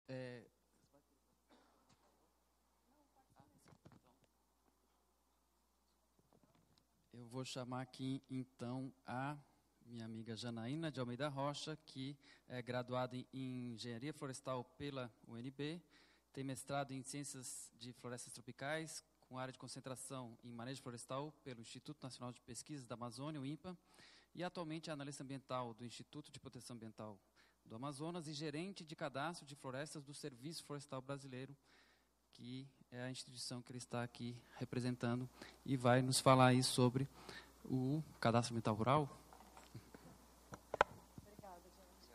Eu vou chamar aqui, então, a minha amiga Janaína de Almeida Rocha, que é graduada em Engenharia Florestal pela UNB, tem mestrado em Ciências de Florestas Tropicais, com área de concentração em Manejo Florestal pelo Instituto Nacional de Pesquisas da Amazônia, o INPA, e atualmente é analista ambiental do Instituto de Proteção Ambiental do Amazonas e gerente de cadastro de florestas do Serviço Florestal Brasileiro, que é a instituição que ele está aqui representando, e vai nos falar aí sobre o cadastro ambiental rural. Obrigada, gente.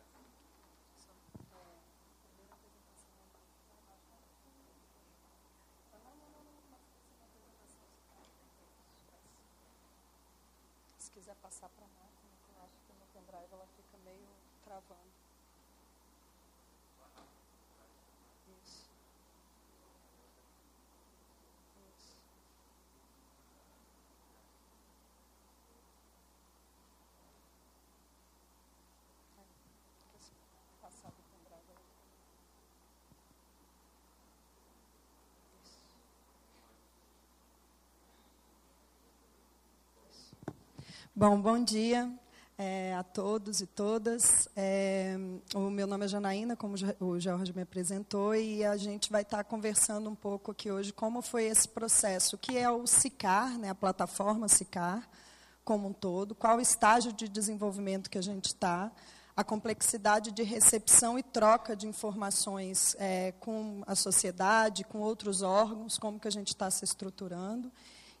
Se quiser passar para a máquina, eu acho que no pendrive ela fica meio travando. Isso. Isso. Passar do pendrive ela fica. Isso. Bom dia a todos e todas. O meu nome é Janaína, como o Jorge me apresentou, e a gente vai estar conversando um pouco aqui hoje como foi esse processo, o que é o SICAR, né, a plataforma SICAR como um todo, qual o estágio de desenvolvimento que a gente está, a complexidade de recepção e troca de informações com a sociedade, com outros órgãos, como que a gente está se estruturando,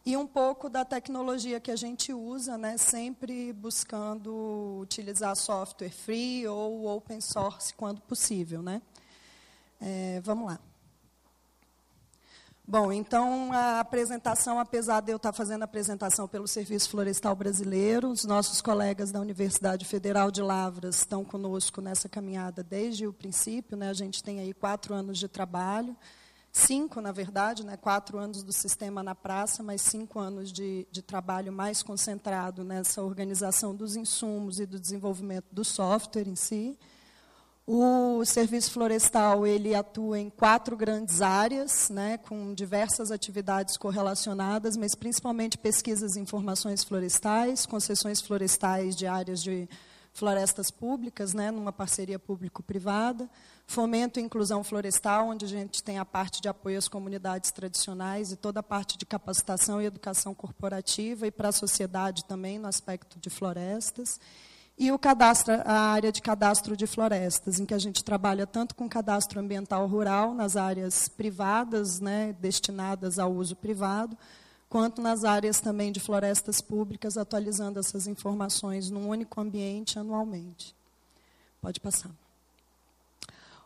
e um pouco da tecnologia que a gente usa, né, sempre buscando utilizar software free ou open source quando possível, né? Vamos lá. Bom, então, a apresentação, apesar de eu estar fazendo a apresentação pelo Serviço Florestal Brasileiro, os nossos colegas da Universidade Federal de Lavras estão conosco nessa caminhada desde o princípio, né? A gente tem aí 4 anos de trabalho, 5, na verdade, né, 4 anos do sistema na praça, mas 5 anos de trabalho mais concentrado nessa organização dos insumos e do desenvolvimento do software em si. O Serviço Florestal ele atua em 4 grandes áreas, né, com diversas atividades correlacionadas, mas principalmente pesquisas e informações florestais, concessões florestais de áreas de florestas públicas, né, numa parceria público-privada, fomento e inclusão florestal, onde a gente tem a parte de apoio às comunidades tradicionais e toda a parte de capacitação e educação corporativa e para a sociedade também, no aspecto de florestas, e a área de cadastro de florestas, em que a gente trabalha tanto com cadastro ambiental rural, nas áreas privadas, né, destinadas ao uso privado, quanto nas áreas também de florestas públicas, atualizando essas informações num único ambiente anualmente. Pode passar.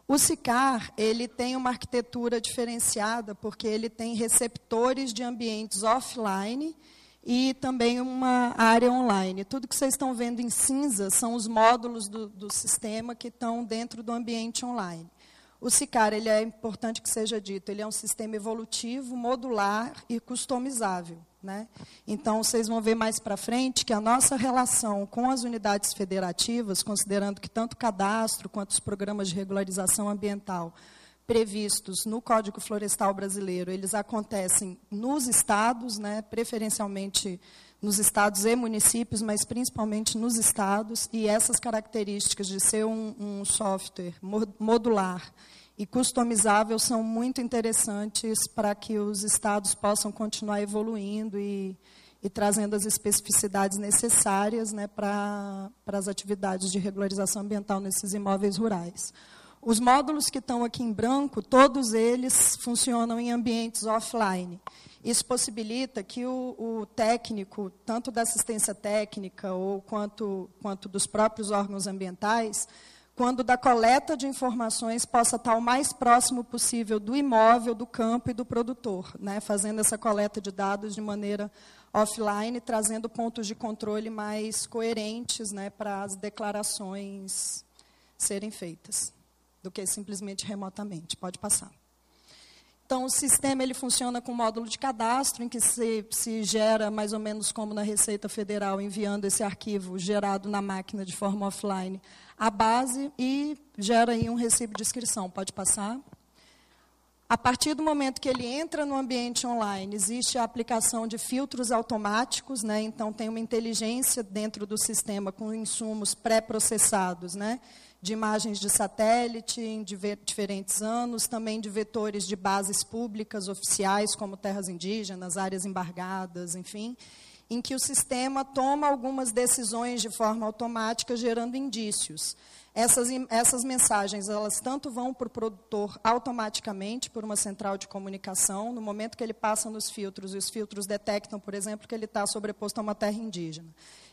O SICAR ele tem uma arquitetura diferenciada, porque ele tem receptores de ambientes offline e também uma área online. Tudo que vocês estão vendo em cinza são os módulos do sistema que estão dentro do ambiente online. O SICAR, ele é importante que seja dito, ele é um sistema evolutivo, modular e customizável, né? Então, vocês vão ver mais para frente que a nossa relação com as unidades federativas, considerando que tanto o cadastro quanto os programas de regularização ambiental previstos no Código Florestal Brasileiro, eles acontecem nos estados, né, preferencialmente nos estados e municípios, mas principalmente nos estados, e essas características de ser um software modular e customizável são muito interessantes para que os estados possam continuar evoluindo e trazendo as especificidades necessárias, né, para as atividades de regularização ambiental nesses imóveis rurais. Os módulos que estão aqui em branco, todos eles funcionam em ambientes offline. Isso possibilita que o técnico, tanto da assistência técnica ou quanto dos próprios órgãos ambientais, quando da coleta de informações, possa estar o mais próximo possível do imóvel, do campo e do produtor, né, fazendo essa coleta de dados de maneira offline, trazendo pontos de controle mais coerentes, né, para as declarações serem feitas, do que simplesmente remotamente. Pode passar. Então, o sistema ele funciona com módulo de cadastro, em que se gera, mais ou menos como na Receita Federal, enviando esse arquivo gerado na máquina de forma offline, a base, e gera aí um recibo de inscrição. Pode passar. A partir do momento que ele entra no ambiente online, existe a aplicação de filtros automáticos, né? Então, tem uma inteligência dentro do sistema com insumos pré-processados, né? De imagens de satélite em diferentes anos, também de vetores de bases públicas oficiais, como terras indígenas, áreas embargadas, enfim, em que o sistema toma algumas decisões de forma automática, gerando indícios. Essas mensagens, elas tanto vão para o produtor automaticamente, por uma central de comunicação, no momento que ele passa nos filtros, e os filtros detectam, por exemplo, que ele está sobreposto a uma terra indígena.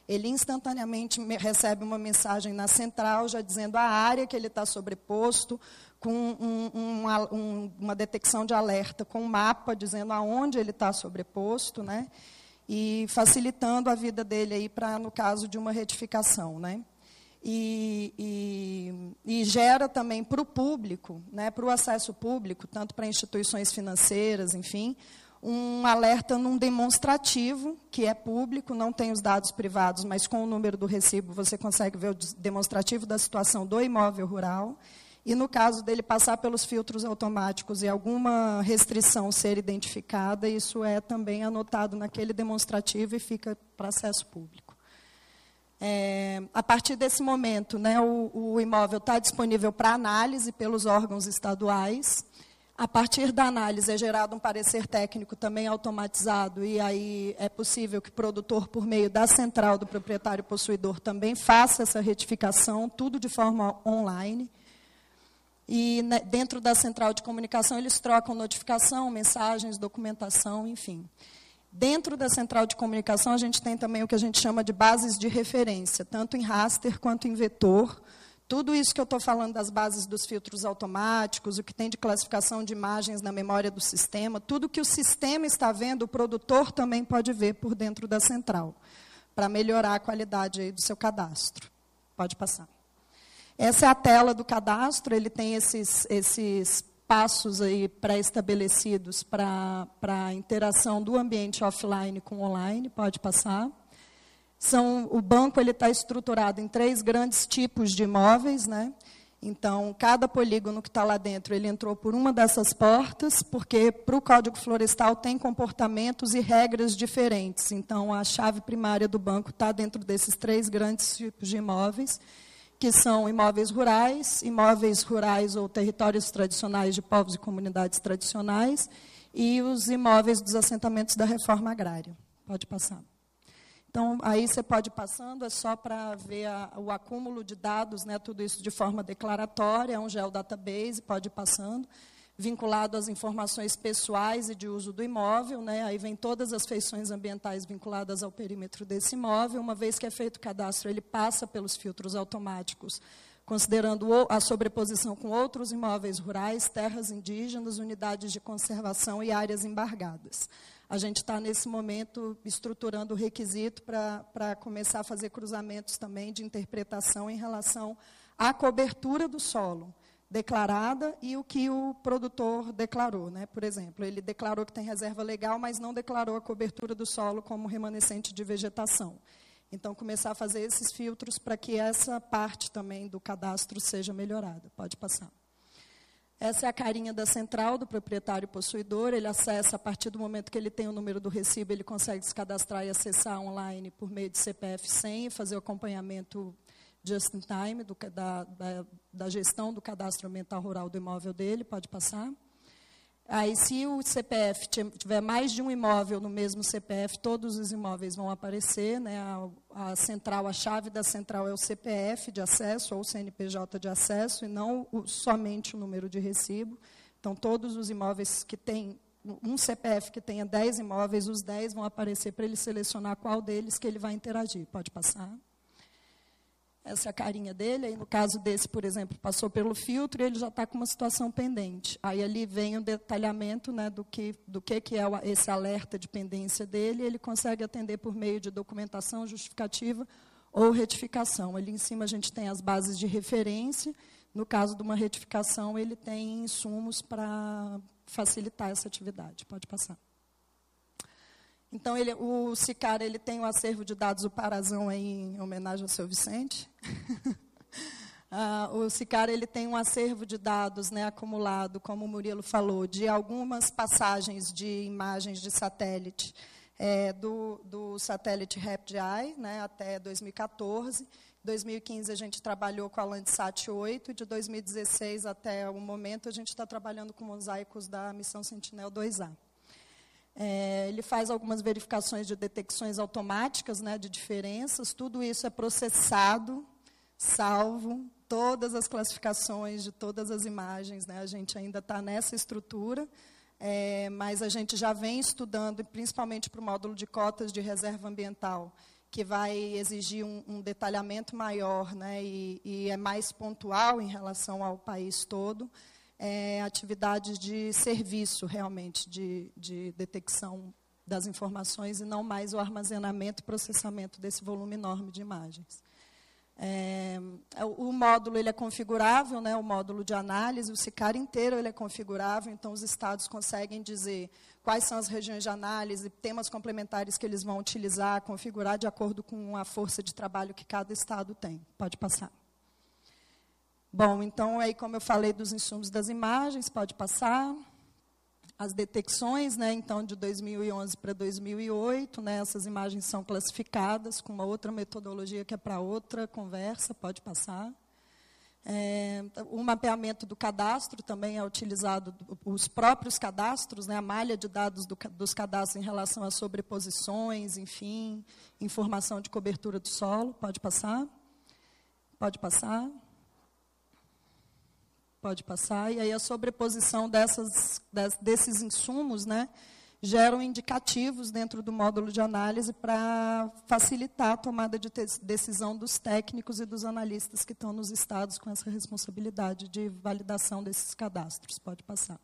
Ele instantaneamente recebe uma mensagem na central, já dizendo a área que ele está sobreposto, com uma detecção de alerta, com um mapa dizendo aonde ele está sobreposto, né? E facilitando a vida dele aí para, no caso de uma retificação, né? E gera também para o público, né, para o acesso público, tanto para instituições financeiras, enfim, um alerta num demonstrativo, que é público, não tem os dados privados, mas com o número do recibo você consegue ver o demonstrativo da situação do imóvel rural. E, no caso dele passar pelos filtros automáticos e alguma restrição ser identificada, isso é também anotado naquele demonstrativo e fica para acesso público. A partir desse momento, né, o imóvel está disponível para análise pelos órgãos estaduais. A partir da análise é gerado um parecer técnico também automatizado, e aí é possível que o produtor, por meio da central do proprietário possuidor, também faça essa retificação, tudo de forma online. E, né, dentro da central de comunicação, eles trocam notificação, mensagens, documentação, enfim. Dentro da central de comunicação, a gente tem também o que a gente chama de bases de referência, tanto em raster quanto em vetor. Tudo isso que eu estou falando das bases dos filtros automáticos, o que tem de classificação de imagens na memória do sistema, tudo que o sistema está vendo, o produtor também pode ver por dentro da central, para melhorar a qualidade aí do seu cadastro. Pode passar. Essa é a tela do cadastro, ele tem esses passos aí pré-estabelecidos para a interação do ambiente offline com online. Pode passar. O banco está estruturado em 3 grandes tipos de imóveis, né? Então, cada polígono que está lá dentro, ele entrou por uma dessas portas, porque para o Código Florestal tem comportamentos e regras diferentes. Então, a chave primária do banco está dentro desses 3 grandes tipos de imóveis, que são imóveis rurais ou territórios tradicionais de povos e comunidades tradicionais, e os imóveis dos assentamentos da reforma agrária. Pode passar. Então, aí você pode ir passando, é só para ver o acúmulo de dados, né, tudo isso de forma declaratória, é um geodatabase, pode ir passando, vinculado às informações pessoais e de uso do imóvel, né, aí vem todas as feições ambientais vinculadas ao perímetro desse imóvel. Uma vez que é feito o cadastro, ele passa pelos filtros automáticos, considerando a sobreposição com outros imóveis rurais, terras indígenas, unidades de conservação e áreas embargadas. A gente está, nesse momento, estruturando o requisito para começar a fazer cruzamentos também de interpretação em relação à cobertura do solo declarada e o que o produtor declarou, né? Por exemplo, ele declarou que tem reserva legal, mas não declarou a cobertura do solo como remanescente de vegetação. Então, começar a fazer esses filtros para que essa parte também do cadastro seja melhorada. Pode passar. Essa é a carinha da central do proprietário possuidor. Ele acessa, a partir do momento que ele tem o número do recibo, ele consegue se cadastrar e acessar online por meio de CPF e senha, fazer o acompanhamento just in time da gestão do cadastro ambiental rural do imóvel dele. Pode passar. Aí, se o CPF tiver mais de um imóvel no mesmo CPF, todos os imóveis vão aparecer, né? A central, a chave da central é o CPF de acesso ou o CNPJ de acesso, e não somente o número de recibo. Então, todos os imóveis que têm um CPF que tenha 10 imóveis, os 10 vão aparecer para ele selecionar qual deles que ele vai interagir. Pode passar. Essa é a carinha dele. Aí, no caso desse, por exemplo, passou pelo filtro e ele já está com uma situação pendente. Aí ali vem o detalhamento, né, do que é esse alerta de pendência dele, e ele consegue atender por meio de documentação justificativa ou retificação. Ali em cima a gente tem as bases de referência. No caso de uma retificação, ele tem insumos para facilitar essa atividade. Pode passar. Então, o SICAR ele tem um acervo de dados, o Parazão, aí, em homenagem ao seu Vicente. O SICAR ele tem um acervo de dados, né, acumulado, como o Murilo falou, de algumas passagens de imagens de satélite, do satélite RapidEye, né, até 2014. Em 2015, a gente trabalhou com a Landsat 8, e de 2016 até o momento, a gente está trabalhando com mosaicos da missão Sentinel-2A. Ele faz algumas verificações de detecções automáticas, né, de diferenças. Tudo isso é processado, salvo, todas as classificações de todas as imagens. Né, a gente ainda está nessa estrutura, mas a gente já vem estudando, principalmente para o módulo de cotas de reserva ambiental, que vai exigir um detalhamento maior, né, e é mais pontual em relação ao país todo. Atividades de serviço, realmente, de detecção das informações, e não mais o armazenamento e processamento desse volume enorme de imagens. O módulo ele é configurável, né, o módulo de análise, o SICAR inteiro ele é configurável, então os estados conseguem dizer quais são as regiões de análise, temas complementares que eles vão utilizar, configurar de acordo com a força de trabalho que cada estado tem. Pode passar. Bom, então, aí, como eu falei dos insumos das imagens, pode passar. As detecções, né, então, de 2011 para 2008, né, essas imagens são classificadas com uma outra metodologia que é para outra conversa, pode passar. O mapeamento do cadastro também é utilizado, os próprios cadastros, né, a malha de dados dos cadastros em relação a sobreposições, enfim, informação de cobertura do solo, pode passar. Pode passar. Pode passar. E aí a sobreposição desses insumos, né, geram indicativos dentro do módulo de análise para facilitar a tomada de decisão dos técnicos e dos analistas que estão nos estados com essa responsabilidade de validação desses cadastros. Pode passar.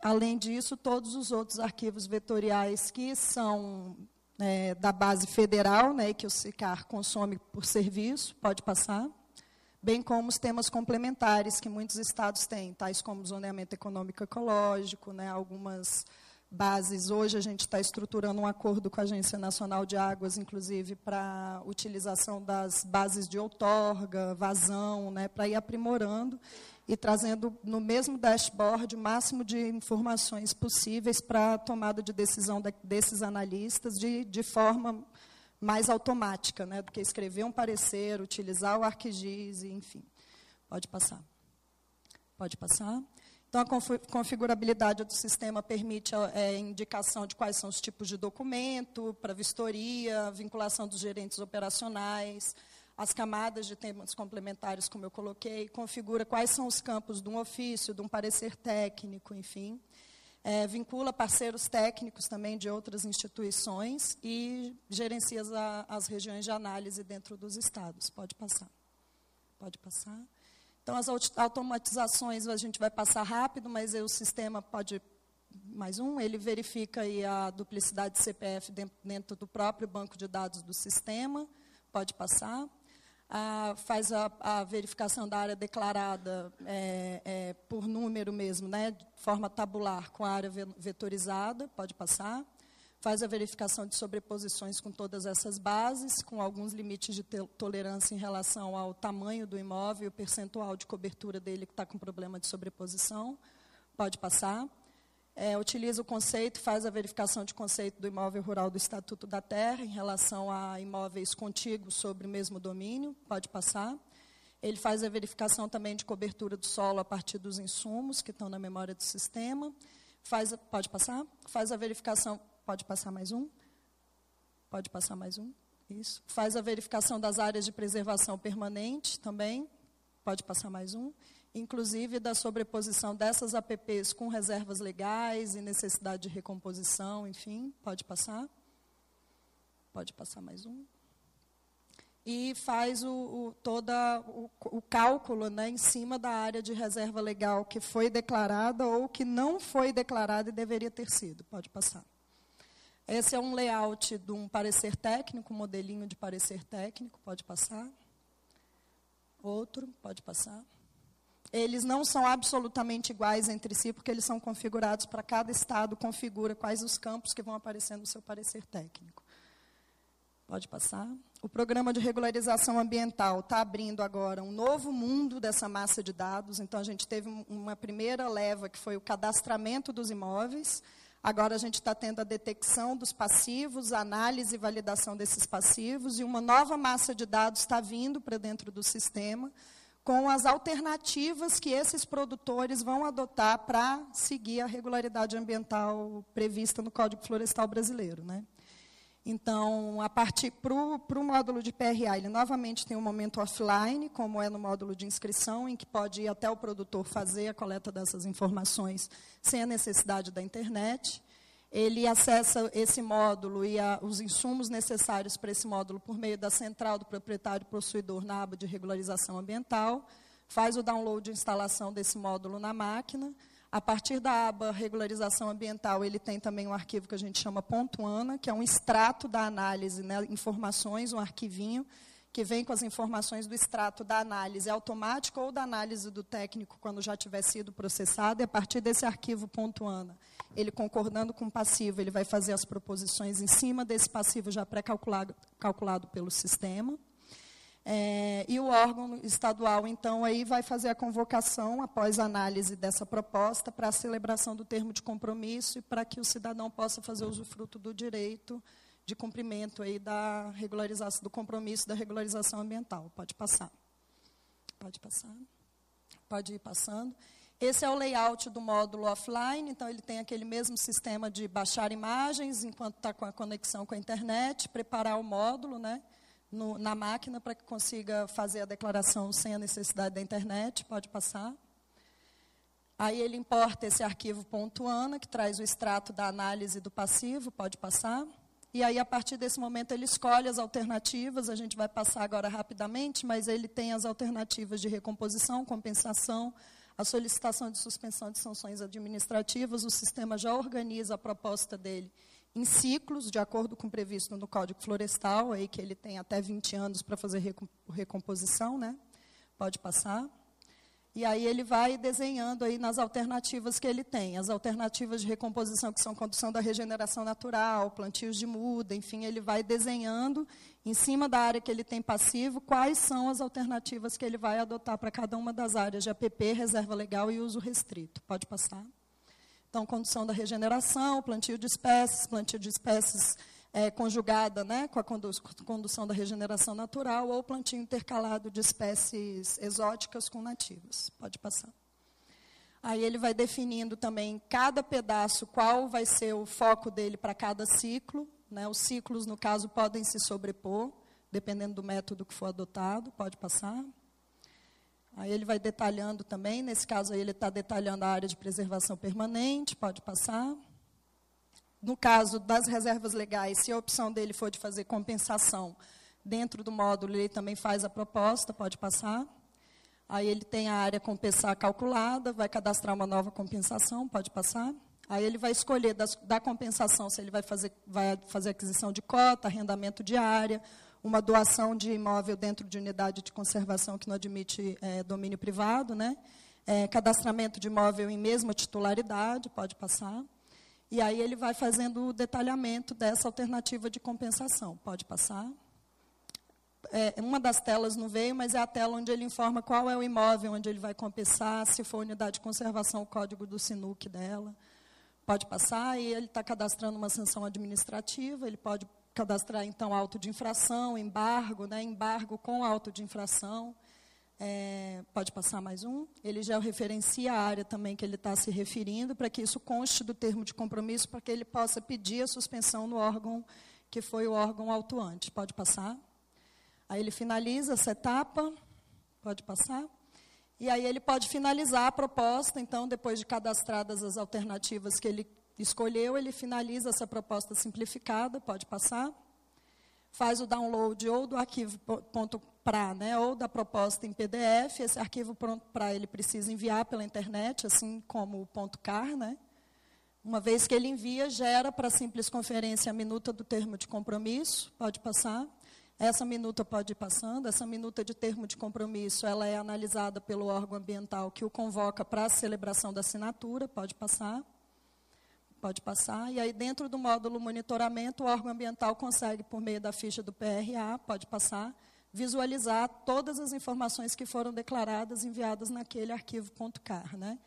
Além disso, todos os outros arquivos vetoriais que são da base federal, né, que o SICAR consome por serviço, pode passar. Bem como os temas complementares que muitos estados têm, tais como zoneamento econômico ecológico, né, algumas bases. Hoje a gente está estruturando um acordo com a Agência Nacional de Águas, inclusive, para utilização das bases de outorga, vazão, né, para ir aprimorando e trazendo no mesmo dashboard o máximo de informações possíveis para a tomada de decisão desses analistas de forma mais automática, né, do que escrever um parecer, utilizar o ArcGIS, enfim. Pode passar. Pode passar. Então, a configurabilidade do sistema permite a indicação de quais são os tipos de documento, para vistoria, vinculação dos gerentes operacionais, as camadas de temas complementares, como eu coloquei, configura quais são os campos de um ofício, de um parecer técnico, enfim. Vincula parceiros técnicos também de outras instituições e gerencia as regiões de análise dentro dos estados. Pode passar. Pode passar. Então, as automatizações a gente vai passar rápido, mas o sistema pode... Mais um, ele verifica aí a duplicidade de CPF dentro do próprio banco de dados do sistema. Pode passar. Faz a verificação da área declarada por número mesmo, né, de forma tabular, com a área vetorizada, pode passar. Faz a verificação de sobreposições com todas essas bases, com alguns limites de tolerância em relação ao tamanho do imóvel e o percentual de cobertura dele que está com problema de sobreposição, pode passar. Utiliza o conceito, faz a verificação de conceito do imóvel rural do Estatuto da Terra em relação a imóveis contíguos sobre o mesmo domínio, pode passar. Ele faz a verificação também de cobertura do solo a partir dos insumos que estão na memória do sistema. Pode passar? Faz a verificação, pode passar mais um? Pode passar mais um? Isso. Faz a verificação das áreas de preservação permanente também, pode passar mais um? Inclusive da sobreposição dessas APPs com reservas legais e necessidade de recomposição, enfim, pode passar. Pode passar mais um. E faz todo o cálculo, né, em cima da área de reserva legal que foi declarada ou que não foi declarada e deveria ter sido. Pode passar. Esse é um layout de um parecer técnico, um modelinho de parecer técnico, pode passar. Outro, pode passar. eles não são absolutamente iguais entre si, porque eles são configurados para cada estado, configura quais os campos que vão aparecer no seu parecer técnico. Pode passar. O programa de regularização ambiental está abrindo agora um novo mundo dessa massa de dados. Então, a gente teve uma primeira leva, que foi o cadastramento dos imóveis. Agora, a gente está tendo a detecção dos passivos, a análise e validação desses passivos, e uma nova massa de dados está vindo para dentro do sistema, com as alternativas que esses produtores vão adotar para seguir a regularidade ambiental prevista no Código Florestal Brasileiro, né? Então, a partir para o módulo de PRA, ele novamente tem um momento offline, como é no módulo de inscrição, em que pode ir até o produtor fazer a coleta dessas informações sem a necessidade da internet. Ele acessa esse módulo e os insumos necessários para esse módulo por meio da central do proprietário possuidor na aba de regularização ambiental, faz o download e instalação desse módulo na máquina. A partir da aba regularização ambiental, ele tem também um arquivo que a gente chama .ana, que é um extrato da análise, né, informações, um arquivinho, que vem com as informações do extrato da análise automática ou da análise do técnico, quando já tiver sido processado, e a partir desse arquivo .ana, ele concordando com o passivo, ele vai fazer as proposições em cima desse passivo já pré-calculado pelo sistema. E o órgão estadual, então, aí vai fazer a convocação, após a análise dessa proposta, para a celebração do termo de compromisso e para que o cidadão possa fazer usufruto do direito de cumprimento aí da regularização, do compromisso da regularização ambiental. Pode passar. Pode passar. Pode ir passando. Esse é o layout do módulo offline, então ele tem aquele mesmo sistema de baixar imagens enquanto está com a conexão com a internet, preparar o módulo, né, na máquina para que consiga fazer a declaração sem a necessidade da internet. Pode passar. Aí ele importa esse arquivo .ana, que traz o extrato da análise do passivo. Pode passar. E aí, a partir desse momento, ele escolhe as alternativas. A gente vai passar agora rapidamente, mas ele tem as alternativas de recomposição, compensação, a solicitação de suspensão de sanções administrativas. O sistema já organiza a proposta dele em ciclos, de acordo com o previsto no Código Florestal, aí que ele tem até 20 anos para fazer recomposição, né? Pode passar. E aí ele vai desenhando aí nas alternativas que ele tem. As alternativas de recomposição, que são condução da regeneração natural, plantios de muda, enfim, ele vai desenhando, em cima da área que ele tem passivo, quais são as alternativas que ele vai adotar para cada uma das áreas de APP, reserva legal e uso restrito. Pode passar. Então, condução da regeneração, plantio de espécies conjugada, né, com a condução da regeneração natural, ou plantio intercalado de espécies exóticas com nativas. Pode passar. Aí ele vai definindo também cada pedaço, qual vai ser o foco dele para cada ciclo. Né, os ciclos, no caso, podem se sobrepor, dependendo do método que for adotado. Pode passar. Aí ele vai detalhando também, nesse caso aí ele está detalhando a área de preservação permanente. Pode passar. No caso das reservas legais, se a opção dele for de fazer compensação dentro do módulo, ele também faz a proposta. Pode passar. Aí ele tem a área compensar calculada, vai cadastrar uma nova compensação. Pode passar. Aí ele vai escolher da compensação se ele vai fazer aquisição de cota, arrendamento de área, uma doação de imóvel dentro de unidade de conservação que não admite domínio privado, né? Cadastramento de imóvel em mesma titularidade. Pode passar. E aí ele vai fazendo o detalhamento dessa alternativa de compensação. Pode passar. Uma das telas não veio, mas é a tela onde ele informa qual é o imóvel onde ele vai compensar, se for unidade de conservação, o código do SINUC dela. Pode passar. E ele está cadastrando uma sanção administrativa, ele pode cadastrar, então, auto de infração, embargo, né, embargo com auto de infração. Pode passar mais um. Ele já referencia a área também que ele está se referindo, para que isso conste do termo de compromisso, para que ele possa pedir a suspensão no órgão que foi o órgão autuante. Pode passar. Aí ele finaliza essa etapa. Pode passar. E aí ele pode finalizar a proposta, então, depois de cadastradas as alternativas que ele escolheu, ele finaliza essa proposta simplificada. Pode passar. Faz o download ou do arquivo .pra, né, ou da proposta em PDF. Esse arquivo .pra ele precisa enviar pela internet, assim como o .car. Né? Uma vez que ele envia, gera para a simples conferência a minuta do termo de compromisso. Pode passar. Essa minuta pode ir passando. Essa minuta de termo de compromisso, ela é analisada pelo órgão ambiental que o convoca para a celebração da assinatura. Pode passar. Pode passar. E aí, dentro do módulo monitoramento, o órgão ambiental consegue, por meio da ficha do PRA, pode passar, visualizar todas as informações que foram declaradas, enviadas naquele arquivo .car, né?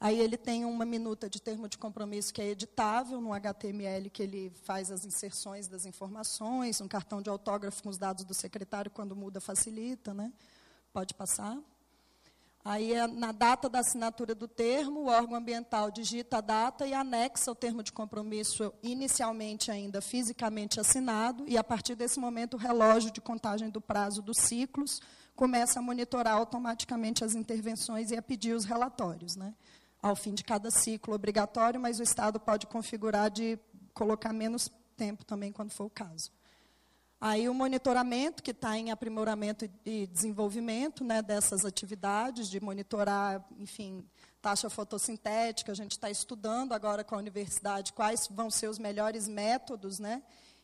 Aí ele tem uma minuta de termo de compromisso que é editável no HTML, que ele faz as inserções das informações, um cartão de autógrafo com os dados do secretário, quando muda, facilita, né? Pode passar. Aí, na data da assinatura do termo, o órgão ambiental digita a data e anexa o termo de compromisso, inicialmente ainda fisicamente assinado, e, a partir desse momento, o relógio de contagem do prazo dos ciclos começa a monitorar automaticamente as intervenções e a pedir os relatórios, né? Ao fim de cada ciclo obrigatório, mas o Estado pode configurar de colocar menos tempo também, quando for o caso. Aí o monitoramento, que está em aprimoramento e desenvolvimento, né, dessas atividades, de monitorar, enfim, taxa fotossintética. A gente está estudando agora com a universidade quais vão ser os melhores métodos, né,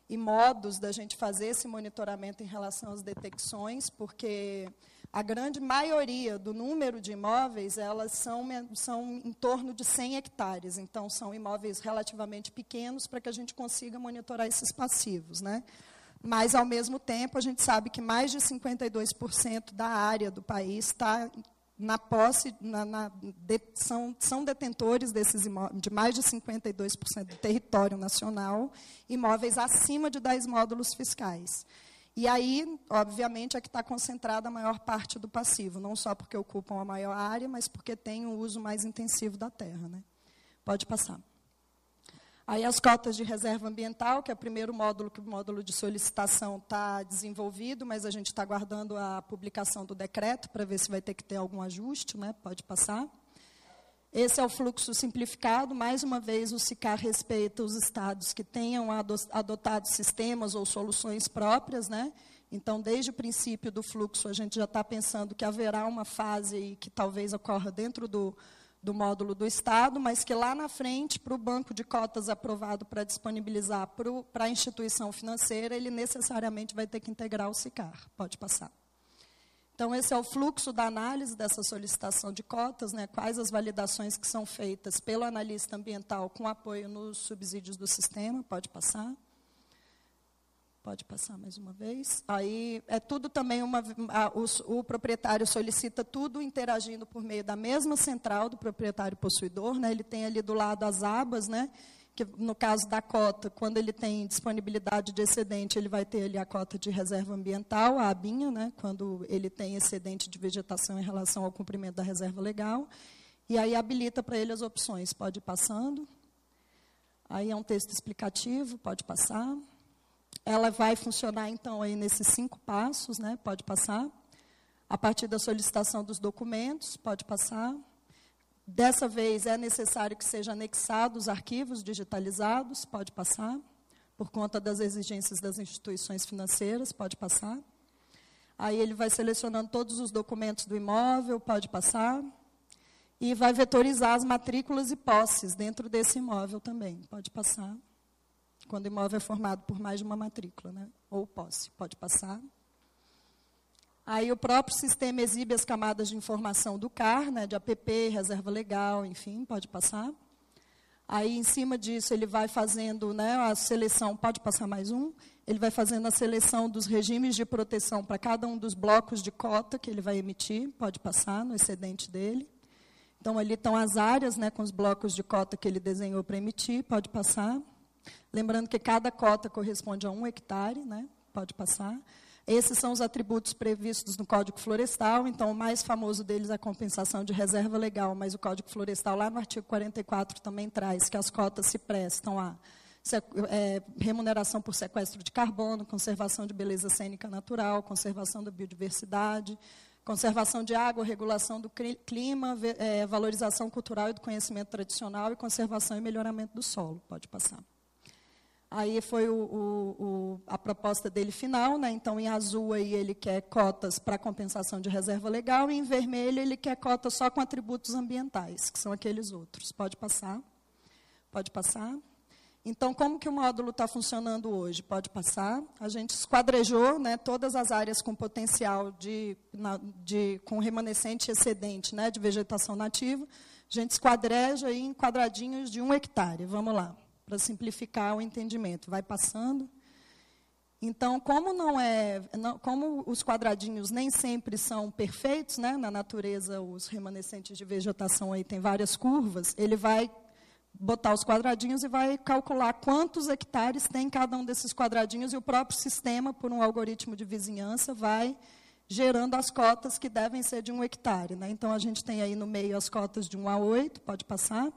e modos da gente fazer esse monitoramento em relação às detecções, porque a grande maioria do número de imóveis, elas são em torno de 100 hectares. Então, são imóveis relativamente pequenos para que a gente consiga monitorar esses passivos, né? Mas, ao mesmo tempo, a gente sabe que mais de 52% da área do país está na posse, são detentores desses imóveis, de mais de 52% do território nacional, imóveis acima de 10 módulos fiscais. E aí, obviamente, é que está concentrada a maior parte do passivo, não só porque ocupam a maior área, mas porque têm o uso mais intensivo da terra, né? Pode passar. Aí as cotas de reserva ambiental, que é o primeiro módulo, que o módulo de solicitação está desenvolvido, mas a gente está aguardando a publicação do decreto para ver se vai ter que ter algum ajuste, né? Pode passar. Esse é o fluxo simplificado. Mais uma vez, o SICAR respeita os estados que tenham adotado sistemas ou soluções próprias, né? Então, desde o princípio do fluxo, a gente já está pensando que haverá uma fase aí que talvez ocorra dentro do módulo do Estado, mas que lá na frente, para o banco de cotas aprovado para disponibilizar para a instituição financeira, ele necessariamente vai ter que integrar o SICAR. Pode passar. Então, esse é o fluxo da análise dessa solicitação de cotas, né? Quais as validações que são feitas pelo analista ambiental com apoio nos subsídios do sistema. Pode passar. Pode passar mais uma vez. Aí, é tudo também, o proprietário solicita tudo interagindo por meio da mesma central do proprietário possuidor, né? Ele tem ali do lado as abas, né? Que, no caso da cota, quando ele tem disponibilidade de excedente, ele vai ter ali a cota de reserva ambiental, a abinha, né, quando ele tem excedente de vegetação em relação ao cumprimento da reserva legal, e aí habilita para ele as opções. Pode ir passando. Aí é um texto explicativo, pode passar. Ela vai funcionar, então, aí nesses 5 passos, né, pode passar. A partir da solicitação dos documentos, pode passar. Dessa vez, é necessário que sejam anexados arquivos digitalizados, pode passar, por conta das exigências das instituições financeiras, pode passar. Aí ele vai selecionando todos os documentos do imóvel, pode passar. E vai vetorizar as matrículas e posses dentro desse imóvel também, pode passar. Quando o imóvel é formado por mais de uma matrícula, né, ou posse, pode passar. Aí o próprio sistema exibe as camadas de informação do CAR, né, de APP, reserva legal, enfim, pode passar. Aí, em cima disso, ele vai fazendo, né, a seleção, pode passar mais um, ele vai fazendo a seleção dos regimes de proteção para cada um dos blocos de cota que ele vai emitir, pode passar no excedente dele. Então, ali estão as áreas, né, com os blocos de cota que ele desenhou para emitir, pode passar. Lembrando que cada cota corresponde a 1 hectare, né, pode passar. Esses são os atributos previstos no Código Florestal. Então, o mais famoso deles é a compensação de reserva legal, mas o Código Florestal, lá no artigo 44, também traz que as cotas se prestam a remuneração por sequestro de carbono, conservação de beleza cênica natural, conservação da biodiversidade, conservação de água, regulação do clima, valorização cultural e do conhecimento tradicional e conservação e melhoramento do solo. Pode passar. Aí foi a proposta dele final, né? Então, em azul, aí, ele quer cotas para compensação de reserva legal, e em vermelho, ele quer cotas só com atributos ambientais, que são aqueles outros. Pode passar. Pode passar. Então, como que o módulo está funcionando hoje? Pode passar. A gente esquadrejou, né, todas as áreas com potencial com remanescente excedente, né, de vegetação nativa. A gente esquadreja aí em quadradinhos de 1 hectare. Vamos lá, para simplificar o entendimento. Vai passando. Então, como os quadradinhos nem sempre são perfeitos, né, na natureza, os remanescentes de vegetação aí tem várias curvas, ele vai botar os quadradinhos e vai calcular quantos hectares tem cada um desses quadradinhos, e o próprio sistema, por um algoritmo de vizinhança, vai gerando as cotas que devem ser de 1 hectare. Né? Então, a gente tem aí no meio as cotas de 1 a 8, pode passar,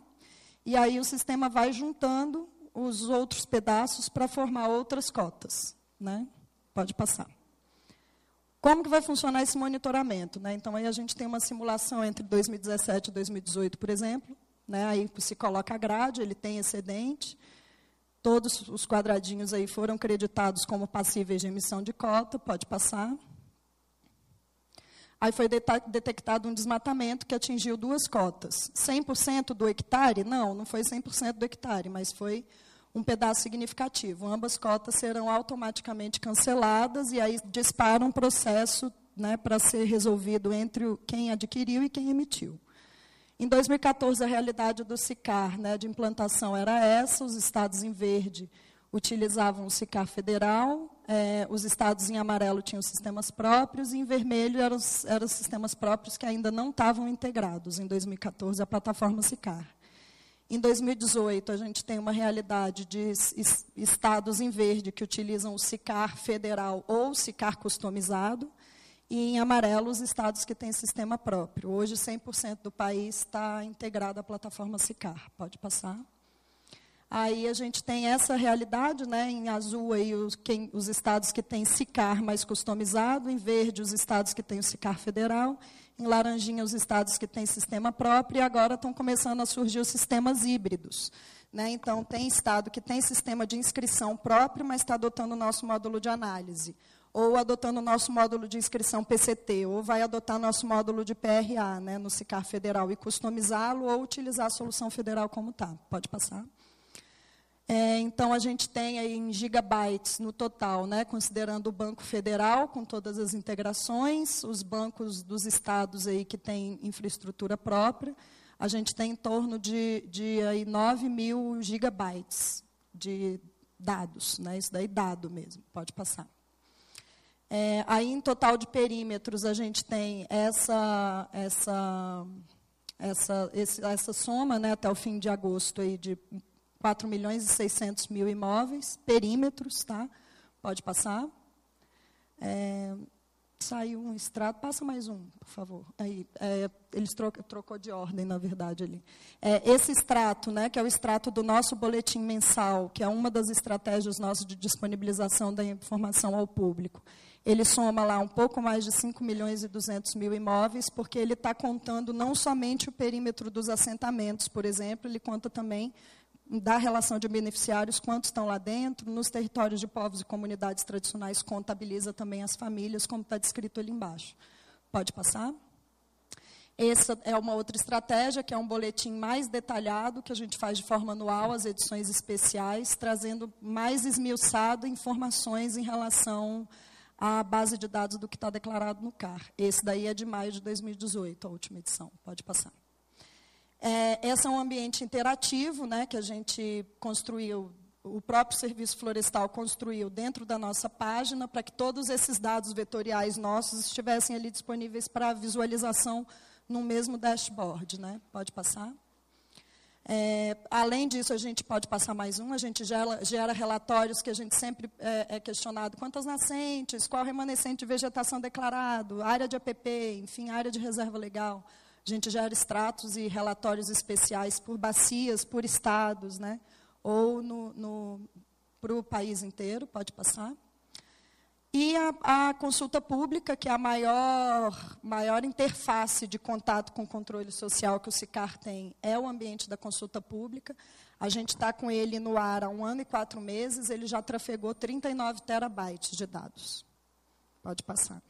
e aí o sistema vai juntando os outros pedaços para formar outras cotas. Né? Pode passar. Como que vai funcionar esse monitoramento? Né? Então, aí a gente tem uma simulação entre 2017 e 2018, por exemplo. Né? Aí se coloca a grade, ele tem excedente. Todos os quadradinhos aí foram creditados como passíveis de emissão de cota. Pode passar. Aí foi detectado um desmatamento que atingiu 2 cotas. 100% do hectare? Não foi 100% do hectare, mas foi um pedaço significativo. Ambas cotas serão automaticamente canceladas e aí dispara um processo, né, para ser resolvido entre quem adquiriu e quem emitiu. Em 2014, a realidade do SICAR, né, de implantação era essa, os estados em verde utilizavam o SICAR federal, os estados em amarelo tinham sistemas próprios, e em vermelho eram sistemas próprios que ainda não estavam integrados, em 2014, a plataforma SICAR. Em 2018, a gente tem uma realidade de estados em verde que utilizam o SICAR federal ou SICAR customizado, e em amarelo os estados que têm sistema próprio. Hoje, 100% do país está integrado à plataforma SICAR. Pode passar. Aí a gente tem essa realidade, né, em azul aí os estados que têm SICAR mais customizado, em verde os estados que têm o SICAR federal, em laranjinha os estados que têm sistema próprio, e agora estão começando a surgir os sistemas híbridos. Né? Então, tem estado que tem sistema de inscrição próprio, mas está adotando o nosso módulo de análise, ou adotando o nosso módulo de inscrição PCT, ou vai adotar nosso módulo de PRA, né, no SICAR federal, e customizá-lo, ou utilizar a solução federal como está. Pode passar. Então, a gente tem aí em gigabytes no total, né, considerando o Banco Federal, com todas as integrações, os bancos dos estados aí que têm infraestrutura própria, a gente tem em torno de aí 9.000 gigabytes de dados, né, isso daí dado mesmo, pode passar. Aí, em total de perímetros, a gente tem essa soma, né, até o fim de agosto, aí, de 4.600.000 imóveis, perímetros, tá? Pode passar. Saiu um extrato, passa mais um, por favor. Aí, eles trocou de ordem, na verdade, ali. Esse extrato, né, que é o extrato do nosso boletim mensal, que é uma das estratégias nossas de disponibilização da informação ao público. Ele soma lá um pouco mais de 5.200.000 imóveis, porque ele está contando não somente o perímetro dos assentamentos, por exemplo, ele conta também da relação de beneficiários, quantos estão lá dentro, nos territórios de povos e comunidades tradicionais, contabiliza também as famílias, como está descrito ali embaixo. Pode passar? Essa é uma outra estratégia, que é um boletim mais detalhado, que a gente faz de forma anual, as edições especiais, trazendo mais esmiuçado informações em relação à base de dados do que está declarado no CAR. Esse daí é de maio de 2018, a última edição. Pode passar. Esse é um ambiente interativo, né, que a gente construiu, o próprio Serviço Florestal construiu dentro da nossa página, para que todos esses dados vetoriais nossos estivessem ali disponíveis para visualização no mesmo dashboard. Né? Pode passar. Além disso, a gente pode passar mais um, a gente gera relatórios que a gente sempre é questionado, quantas nascentes, qual remanescente de vegetação declarado, área de APP, enfim, área de reserva legal. A gente gera extratos e relatórios especiais por bacias, por estados, né? Ou para o país inteiro, pode passar. E a consulta pública, que é a maior interface de contato com o controle social que o SICAR tem, é o ambiente da consulta pública. A gente está com ele no ar há 1 ano e 4 meses, ele já trafegou 39 terabytes de dados. Pode passar.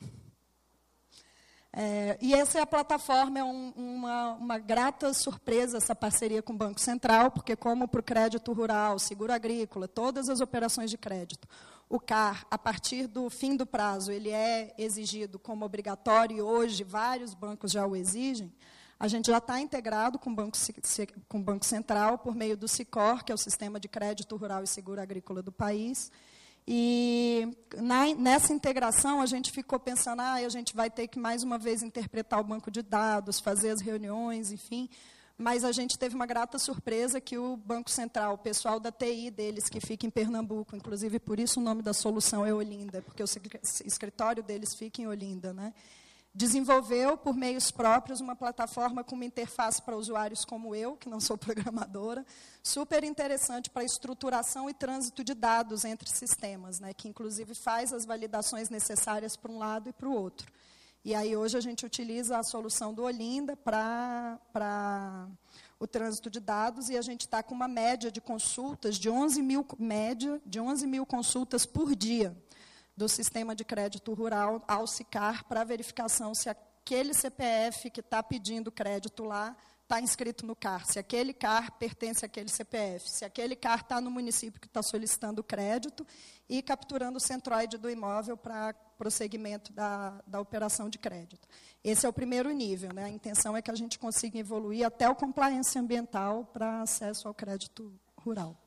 E essa é a plataforma, é uma grata surpresa, essa parceria com o Banco Central, porque como para o crédito rural, seguro agrícola, todas as operações de crédito, o CAR, a partir do fim do prazo, ele é exigido como obrigatório, e hoje vários bancos já o exigem, a gente já está integrado com o Banco Central por meio do SICOR, que é o Sistema de Crédito Rural e Seguro Agrícola do país. E nessa integração, a gente ficou pensando, a gente vai ter que, mais uma vez, interpretar o banco de dados, fazer as reuniões, enfim. Mas a gente teve uma grata surpresa que o Banco Central, o pessoal da TI deles, que fica em Pernambuco, inclusive por isso o nome da solução é Olinda, porque o escritório deles fica em Olinda, né? Desenvolveu, por meios próprios, uma plataforma com uma interface para usuários como eu, que não sou programadora, super interessante para estruturação e trânsito de dados entre sistemas, né, que, inclusive, faz as validações necessárias para um lado e para o outro. E aí, hoje, a gente utiliza a solução do Olinda para o trânsito de dados, e a gente está com uma média de consultas de 11 mil consultas por dia, do sistema de crédito rural ao SICAR para verificação se aquele CPF que está pedindo crédito lá está inscrito no CAR, se aquele CAR pertence àquele CPF, se aquele CAR está no município que está solicitando crédito e capturando o centroide do imóvel para prosseguimento da operação de crédito. Esse é o primeiro nível, né? A intenção é que a gente consiga evoluir até o compliance ambiental para acesso ao crédito rural.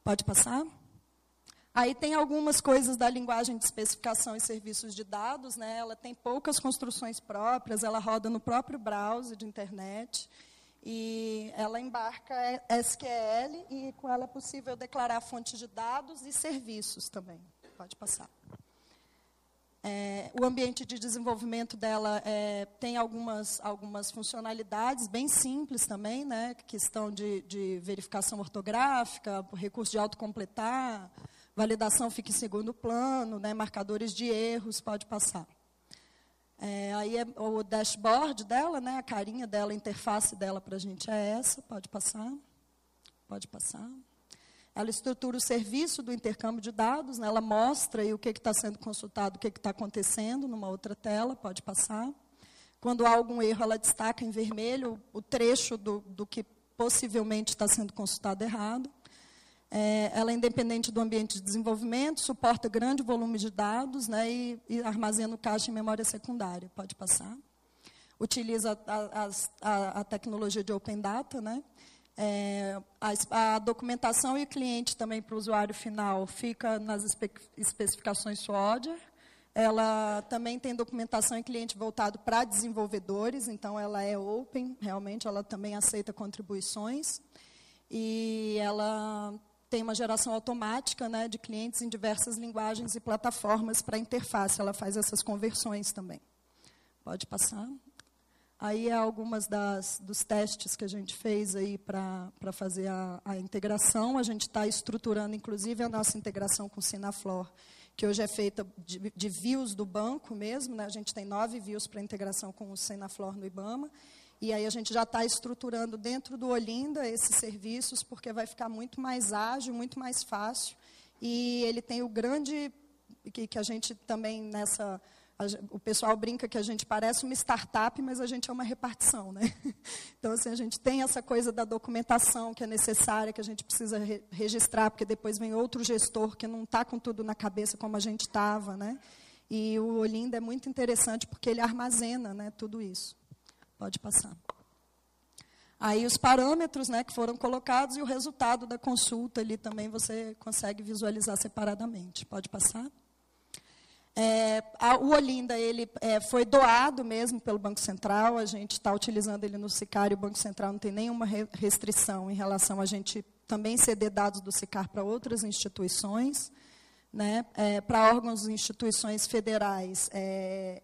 Pode passar? Aí tem algumas coisas da linguagem de especificação e serviços de dados, né? Ela tem poucas construções próprias, ela roda no próprio browser de internet, e ela embarca SQL, e com ela é possível declarar fontes de dados e serviços também. Pode passar. O ambiente de desenvolvimento dela tem algumas funcionalidades bem simples também, né? Questão de verificação ortográfica, recurso de autocompletar, validação fica em segundo plano, né, marcadores de erros, pode passar. Aí o dashboard dela, né, a carinha dela, a interface dela para a gente é essa, pode passar. Pode passar. Ela estrutura o serviço do intercâmbio de dados, né, ela mostra aí o que está sendo consultado, o que está acontecendo numa outra tela, pode passar. Quando há algum erro, ela destaca em vermelho o trecho do que possivelmente está sendo consultado errado. Ela é independente do ambiente de desenvolvimento, suporta grande volume de dados, né, e armazena o cache em memória secundária. Pode passar. Utiliza a tecnologia de Open Data, né? A documentação e o cliente também para o usuário final fica nas especificações SWODR. Ela também tem documentação e cliente voltado para desenvolvedores, então ela é open, realmente, ela também aceita contribuições. E ela tem uma geração automática, né, de clientes em diversas linguagens e plataformas para interface. Ela faz essas conversões também. Pode passar. Aí algumas dos testes que a gente fez aí para fazer a integração. A gente está estruturando, inclusive, a nossa integração com o Sinaflor, que hoje é feita de views do banco mesmo, né? A gente tem 9 views para integração com o Sinaflor no IBAMA. E aí a gente já está estruturando dentro do Olinda esses serviços, porque vai ficar muito mais ágil, muito mais fácil. E ele tem o grande, que a gente também o pessoal brinca que a gente parece uma startup, mas a gente é uma repartição, né? Então, assim, a gente tem essa coisa da documentação que é necessária, que a gente precisa registrar, porque depois vem outro gestor que não está com tudo na cabeça como a gente estava, né? E o Olinda é muito interessante porque ele armazena, né, tudo isso. Pode passar. Aí os parâmetros, né, que foram colocados e o resultado da consulta ali também você consegue visualizar separadamente. Pode passar. O Olinda ele foi doado mesmo pelo Banco Central, a gente está utilizando ele no SICAR e o Banco Central não tem nenhuma restrição em relação a gente também ceder dados do SICAR para outras instituições, né, para órgãos e instituições federais,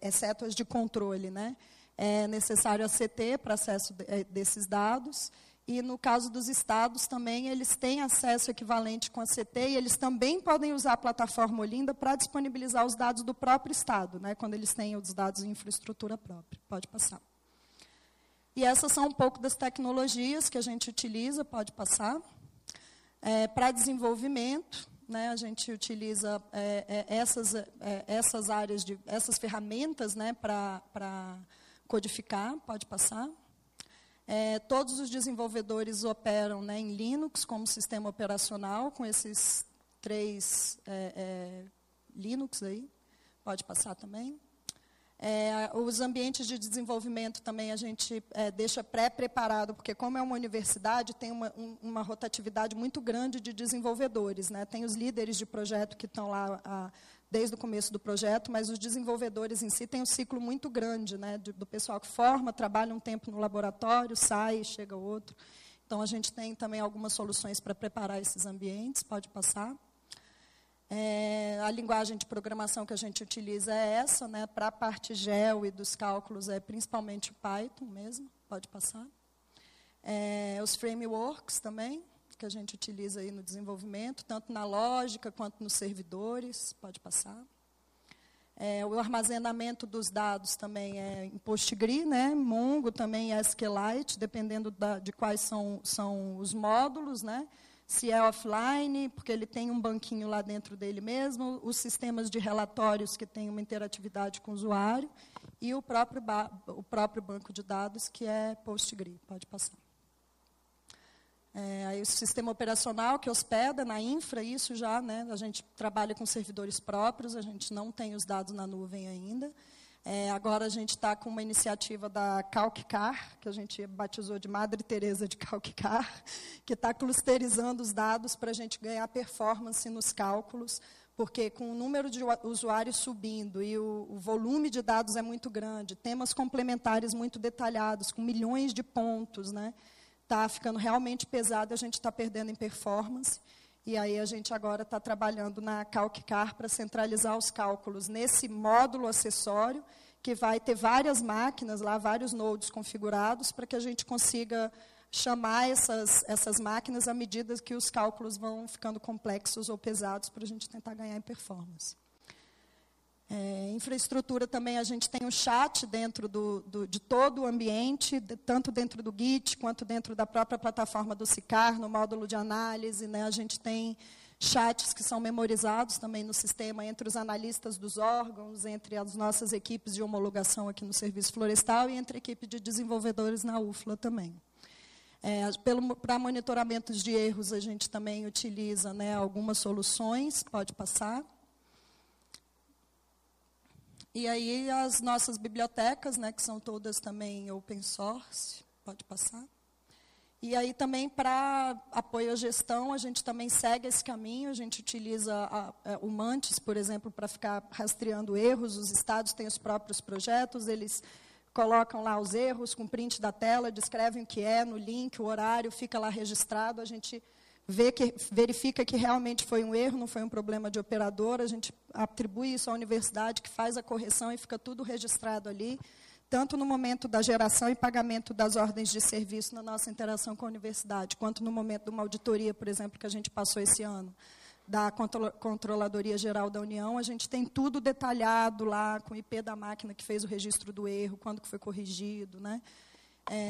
exceto as de controle, né, é necessário a CT para acesso desses dados. E, no caso dos estados, também eles têm acesso equivalente com a CT, e eles também podem usar a plataforma Olinda para disponibilizar os dados do próprio estado, né, quando eles têm os dados em infraestrutura própria. Pode passar. E essas são um pouco das tecnologias que a gente utiliza, pode passar. Para desenvolvimento, né, a gente utiliza essas ferramentas, né, para codificar. Pode passar. Todos os desenvolvedores operam, né, em Linux como sistema operacional, com esses 3 Linux aí. Pode passar também. Os ambientes de desenvolvimento também a gente deixa pré-preparado, porque como é uma universidade, tem uma rotatividade muito grande de desenvolvedores, né? Tem os líderes de projeto que estão lá desde o começo do projeto, mas os desenvolvedores em si têm um ciclo muito grande, né? Do pessoal que forma, trabalha um tempo no laboratório, sai, chega outro. Então, a gente tem também algumas soluções para preparar esses ambientes. Pode passar. A linguagem de programação que a gente utiliza é essa, né? Para a parte GEL e dos cálculos é principalmente o Python mesmo. Pode passar. Os frameworks também, que a gente utiliza aí no desenvolvimento, tanto na lógica quanto nos servidores. Pode passar. O armazenamento dos dados também é em PostgreSQL, né? Mongo também é SQLite, dependendo de quais são os módulos, né? Se é offline, porque ele tem um banquinho lá dentro dele mesmo, os sistemas de relatórios que têm uma interatividade com o usuário, e o próprio banco de dados, que é PostgreSQL. Pode passar. Aí o sistema operacional que hospeda na infra, isso já, né, a gente trabalha com servidores próprios, a gente não tem os dados na nuvem ainda. Agora a gente está com uma iniciativa da CalcCar, que a gente batizou de Madre Teresa de CalcCar, que está clusterizando os dados para a gente ganhar performance nos cálculos, porque com o número de usuários subindo e o volume de dados é muito grande, temas complementares muito detalhados, com milhões de pontos, né? Está ficando realmente pesado, a gente está perdendo em performance. E aí a gente agora está trabalhando na CalcCar para centralizar os cálculos nesse módulo acessório, que vai ter várias máquinas lá, vários nodes configurados, para que a gente consiga chamar essas máquinas à medida que os cálculos vão ficando complexos ou pesados, para a gente tentar ganhar em performance. Infraestrutura também, a gente tem um chat dentro de todo o ambiente, tanto dentro do Git, quanto dentro da própria plataforma do SICAR, no módulo de análise, né? A gente tem chats que são memorizados também no sistema entre os analistas dos órgãos, entre as nossas equipes de homologação aqui no Serviço Florestal e entre a equipe de desenvolvedores na UFLA também. Para monitoramentos de erros, a gente também utiliza, né, algumas soluções. Pode passar. E aí as nossas bibliotecas, né, que são todas também open source, pode passar. E aí também para apoio à gestão, a gente também segue esse caminho, a gente utiliza o Mantis, por exemplo, para ficar rastreando erros, os estados têm os próprios projetos, eles colocam lá os erros com print da tela, descrevem o que é no link, o horário, fica lá registrado, a gente verifica que realmente foi um erro, não foi um problema de operador, a gente atribui isso à universidade, que faz a correção e fica tudo registrado ali, tanto no momento da geração e pagamento das ordens de serviço na nossa interação com a universidade, quanto no momento de uma auditoria, por exemplo, que a gente passou esse ano, da Controladoria Geral da União, a gente tem tudo detalhado lá, com o IP da máquina que fez o registro do erro, quando que foi corrigido, né?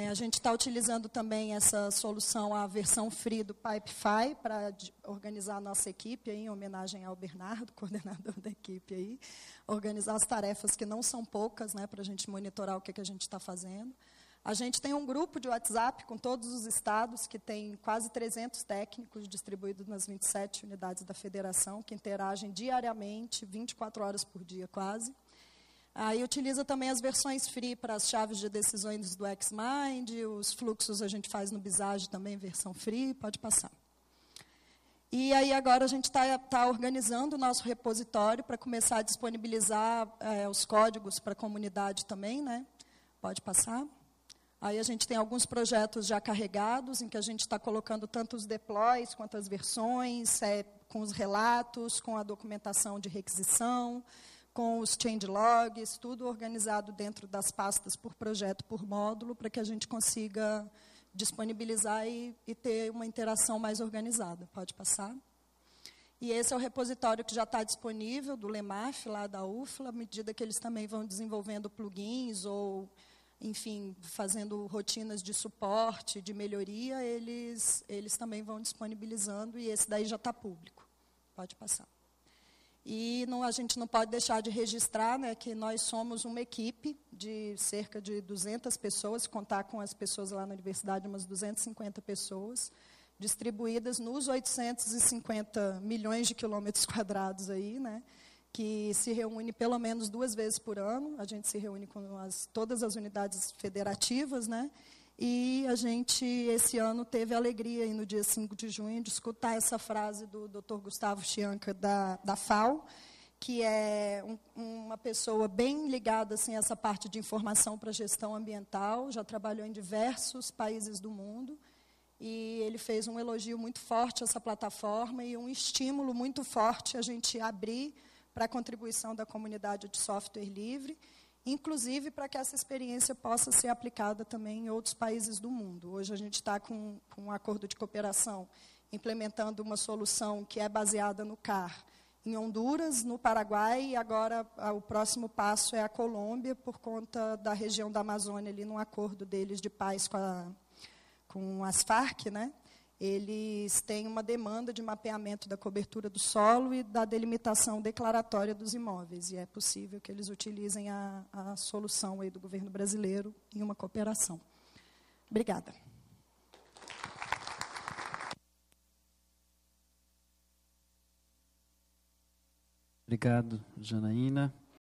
A gente está utilizando também essa solução, a versão free do Pipefy, para organizar a nossa equipe, aí, em homenagem ao Bernardo, coordenador da equipe, aí, organizar as tarefas, que não são poucas, né, para a gente monitorar o que a gente está fazendo. A gente tem um grupo de WhatsApp com todos os estados, que tem quase 300 técnicos distribuídos nas 27 unidades da federação, que interagem diariamente, 24 horas por dia quase. Aí utiliza também as versões free para as chaves de decisões do Xmind, os fluxos a gente faz no Visage também, versão free, pode passar. E aí agora a gente está organizando o nosso repositório para começar a disponibilizar os códigos para a comunidade também, né? Pode passar. Aí a gente tem alguns projetos já carregados, em que a gente está colocando tanto os deploys quanto as versões, com os relatos, com a documentação de requisição, com os changelogs, tudo organizado dentro das pastas por projeto, por módulo, para que a gente consiga disponibilizar e ter uma interação mais organizada. Pode passar. E esse é o repositório que já está disponível, do LEMAF, lá da UFLA, à medida que eles também vão desenvolvendo plugins ou, enfim, fazendo rotinas de suporte, de melhoria, eles também vão disponibilizando, e esse daí já está público. Pode passar. E a gente não pode deixar de registrar, né, que nós somos uma equipe de cerca de 200 pessoas, se contar com as pessoas lá na universidade, umas 250 pessoas, distribuídas nos 850 milhões de quilômetros quadrados aí, né, que se reúne pelo menos 2 vezes por ano. A gente se reúne com todas as unidades federativas, né, e a gente, esse ano, teve a alegria, aí, no dia 5 de junho, de escutar essa frase do Dr. Gustavo Chianca, da FAO, que é uma pessoa bem ligada assim, a essa parte de informação para gestão ambiental, já trabalhou em diversos países do mundo, e ele fez um elogio muito forte a essa plataforma e um estímulo muito forte a gente abrir para a contribuição da comunidade de software livre, inclusive para que essa experiência possa ser aplicada também em outros países do mundo. Hoje a gente está com um acordo de cooperação, implementando uma solução que é baseada no CAR em Honduras, no Paraguai, e agora o próximo passo é a Colômbia, por conta da região da Amazônia, ali num acordo deles de paz com as Farc, né? Eles têm uma demanda de mapeamento da cobertura do solo e da delimitação declaratória dos imóveis. E é possível que eles utilizem a solução aí do governo brasileiro em uma cooperação. Obrigada. Obrigado, Janaína.